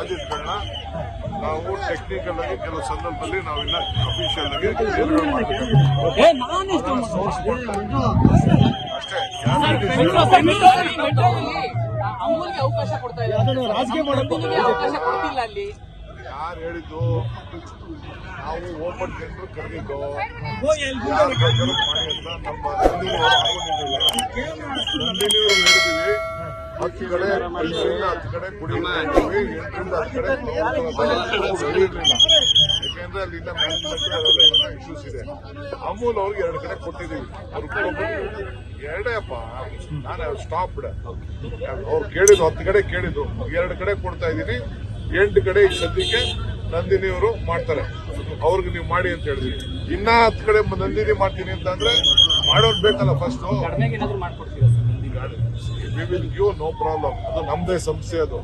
ಪ್ರಾಜೆಕ್ಟ್ಗಳನ್ನ ನಾವು ಟೆಕ್ನಿಕಲ್ ಆಗಿ ಕೆಲವು ಸಂದರ್ಭದಲ್ಲಿ ನಾವಿನ್ನ ಅಫಿಷಿಯಲ್ ಆಗಿ ಮಾಡಬೇಕು ಅಷ್ಟೇ. ಅಮೂಲ್ಗೆ ಅವಕಾಶ ಕೊಡ್ತಾ ಇದ್ದಾರೆ, ರಾಜಕೀಯ ಮಾಡೋದಕ್ಕೆ ಅವಕಾಶ ಕೊಡ್ತಿಲ್ಲ ಅಲ್ಲಿ. ಯಾರು ಹೇಳಿದ್ದು? ನಾವು ಓಪನ್ ಟೆಂಡರ್ ಕರೆದಿದ್ದು ಯಾರು ಬೇಕಾದ್ರೂ ಮಾಡಿ ಅಂತ ನಮ್ಮ ನಂದಿನಿಯವರು ಹೇಳಿದೀವಿ. 10 ಕಡೆ 10 ಕಡೆ ಕುಡಿಯಿಲ್ಲ, 8ರಿಂದ 10 ಕಡೆ ಹೇಳಿರ್ಲಿಲ್ಲ. ಯಾಕೆಂದ್ರೆ ಅಲ್ಲಿಂದ ಮ್ಯಾನೇಜ್ಮೆಂಟ್ ಇಶ್ಯೂಸ್ ಇದೆ. ಅಮೂಲ್ ಅವ್ರಿಗೆ 2 ಕಡೆ ಕೊಟ್ಟಿದ್ದೀವಿ. ಎರಡೇ ಅಪ್ಪ, ನಾನು ಸ್ಟಾಪ್ ಅವ್ರು ಕೇಳಿದ್ದು 10 ಕಡೆ ಕೇಳಿದ್ದು, 2 ಕಡೆ ಕೊಡ್ತಾ ಇದ್ದೀನಿ. 8 ಕಡೆ ಈಗ ಸದ್ಯಕ್ಕೆ ನಂದಿನಿಯವರು ಮಾಡ್ತಾರೆ. ಅವ್ರಿಗೆ ನೀವು ಮಾಡಿ ಅಂತ ಹೇಳಿದ್ವಿ. ಇನ್ನ 10 ಕಡೆ ನಂದಿನಿ ಮಾಡ್ತೀನಿ ಅಂತಂದ್ರೆ ಮಾಡೋದು ಬೇಕಲ್ಲ ಫಸ್ಟ್. ನೋ ಪ್ರಾಬ್ಲಮ್, ಅದು ನಮ್ದೇ ಸಂಸ್ಥೆ. ಅದು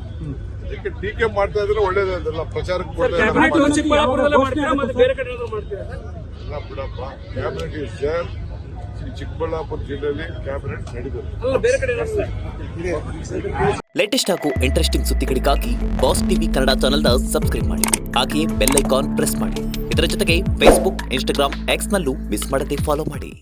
ಅದಕ್ಕೆ ಟೀಕೆ ಮಾಡ್ತಾ ಇದ್ರೆ ಒಳ್ಳೇದೇ. ಅದೆಲ್ಲ ಪ್ರಚಾರಕ್ಕೆ ಕೊಡ್ತಾ ಇಲ್ಲ ಬಿಡಪ್ಪ. Cabinet is there. ಚಿಕ್ಕಬಳ್ಳಾಪುರ ಜಿಲ್ಲೆಯಲ್ಲಿ ಕ್ಯಾಬಿನೆಟ್ ನಡೆದಿದೆ. ಲೇಟೆಸ್ಟ್ ಹಾಗೂ ಇಂಟ್ರೆಸ್ಟಿಂಗ್ ಸುದ್ದಿಗಳಿಗಾಗಿ ಬಾಸ್ ಟಿವಿ ಕನ್ನಡ ಚಾನೆಲ್ನ ಸಬ್ಸ್ಕ್ರೈಬ್ ಮಾಡಿ. ಹಾಗೆಯೇ ಬೆಲ್ ಐಕಾನ್ ಪ್ರೆಸ್ ಮಾಡಿ. ಇದರ ಜೊತೆಗೆ ಫೇಸ್ಬುಕ್, ಇನ್ಸ್ಟಾಗ್ರಾಮ್, ಎಕ್ಸ್ ನಲ್ಲೂ ಮಿಸ್ ಮಾಡದೆ ಫಾಲೋ ಮಾಡಿ.